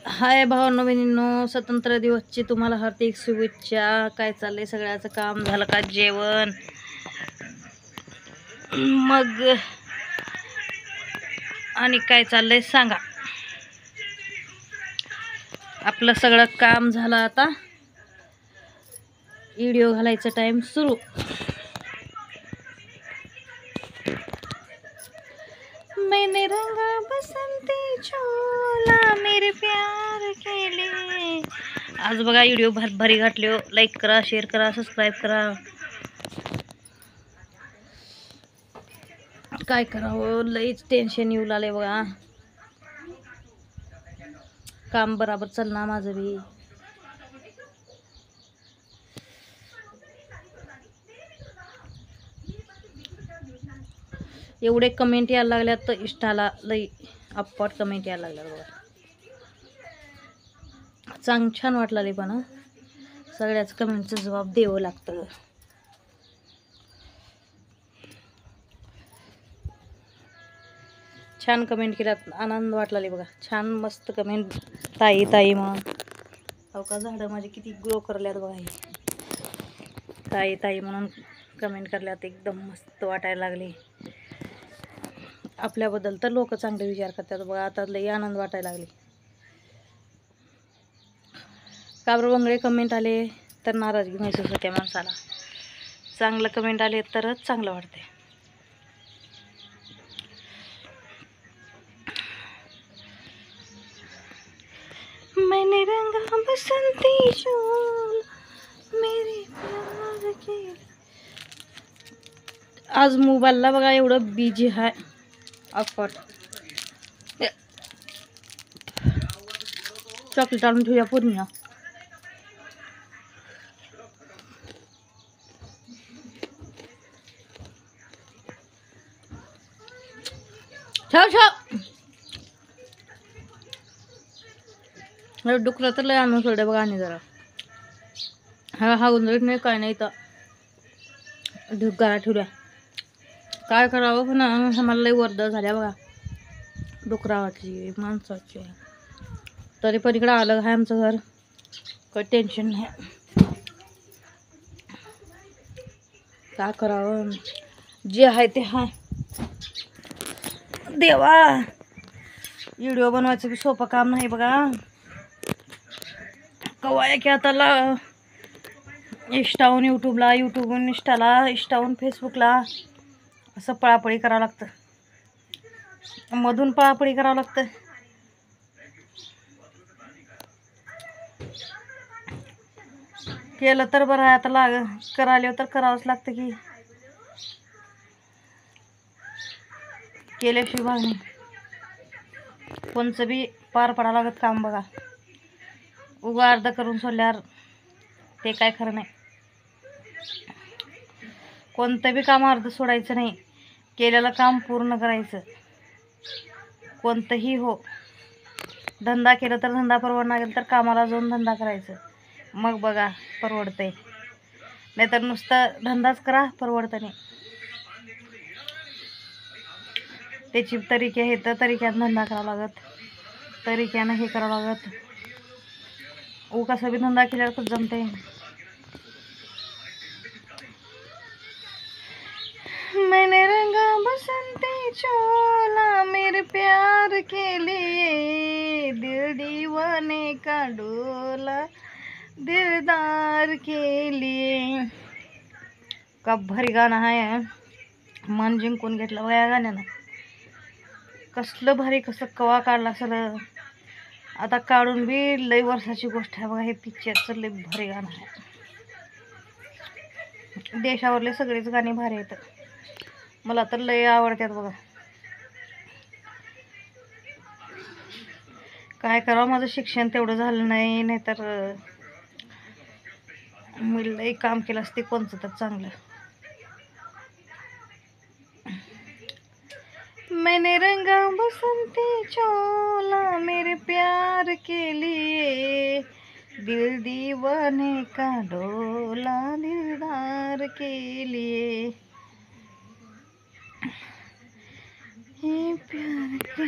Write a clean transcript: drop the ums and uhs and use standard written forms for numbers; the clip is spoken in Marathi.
हाय भावांनो बहिणींनो, स्वतंत्र दिवसची तुम्हाला हार्दिक शुभेच्छा. काय चाललंय? सगळ्याचं काम झालं का? जेवण मग आणि काय चाललंय सांगा. आपलं सगळं काम झालं, आता व्हिडिओ घालायचा टाइम सुरू. मैंने रंगा बसंती चोला मेरे प्यार के लिए. आज बघा व्हिडिओ भारी घातले हो. लाईक करा, शेअर करा, सबस्क्राईब करा. काय करावं, लईच टेन्शन येऊ लागले बघा. काम बराबर चालणार माझं बी. एवढे कमेंट यायला लागल्यात तर इष्टाला लई अपॉट कमेंट यायला लागल्यात बघा. छान वाटलं पण सगळ्याच कमेंटचा जबाब द्यावं लागतं. छान कमेंट केल्यात, आनंद वाटला बघा. छान मस्त कमेंट. ताई ताई म्हणून हो का, झाडं माझे किती ग्रो करल्यात बघा. हे ताई ताई म्हणून कमेंट करल्यात, एकदम मस्त वाटायला लागले. आपल्याबद्दल तर लोक चांगले विचार करतात बघा. आता लई आनंद वाटायला लागले. काबर वंगळे कमेंट आले तर नाराजगी महसूस होते माणसाला. चांगलं कमेंट आले तरच चांगलं वाटते. मैंने रंगा बसंती चोला मेरे प्यार के. आज मोबाईलला बघा एवढं बिजी आहे. अपॉट चॉकलेट आणून ठेवूया पूर्ण. ठेव डुकरं तर लय आणून सोडे बघा. आणि जरा हा उंदरीत नाही, काय नाही तर घरात ठेवल्या. काय करावं पण आम्हाला लई वर्दळ झाल्या बघा डुकरावाची, माणसाची. तरी पण इकडं आलं आहे आमचं घर, काही टेन्शन नाही. काय करावं, जे आहे ते हाय. देवा, व्हिडिओ बनवायचं की सोपं काम नाही बघा. कवा की आताला इंस्टाहून यूट्यूबला, यूट्यूबहून इंस्टाला, इंस्टाहून फेसबुकला असं पळापळी करावं लागतं. मधून पळापळी करावं लागतं. केलं तर बरं आहे. आता करायला तर करावंच लागतं की. केल्याशिवाय भाग नाही. कोणचं बी पार पडावं लागत काम बघा. उगा अर्ध करून सोडल्यावर ते काय खरं नाही. कोणतं बी काम अर्ध सोडायचं नाही. केलेलं काम पूर्ण करायचं. कोणतंही हो, धंदा केला तर धंदा परवडणार गेला तर कामाला जाऊन धंदा करायचं. मग बघा परवडतंय. नाहीतर नुसतं धंदाच करा, परवडतं नाही. त्याची तरीके आहे तर तरीक्यानं धंदा करावा लागत, तरीक्यानं हे करावं लागत. कसं बी धंदा केल्यावर खूप जमते. मैंने रंगा बसंती चोला मेरे प्यार के लिए, दिल दीवाने का डोला दिलदार के लिए. का भारी गाणं आहे. मन जिंकून घेतलं बघा या गाण्यानं. कसलं भारी, कसं कवा काढला असेल. आता काढून बी लई वर्षाची गोष्ट आहे बघा. हे पिक्चरचं लई भारी गाणं आहे. देशावरले सगळेच गाणी भारी आहेत. मला तर लई आवडतात बघा. काय करावं, माझं शिक्षण तेवढं झालं नाही, नाहीतर मी लई काम केलं असते कोणचं तर चांगलं. मैंने रंगा बसंती चोला मेरे प्यार के लिए, दिल दीवाने का डोला दिलदार के लिए. प्यार के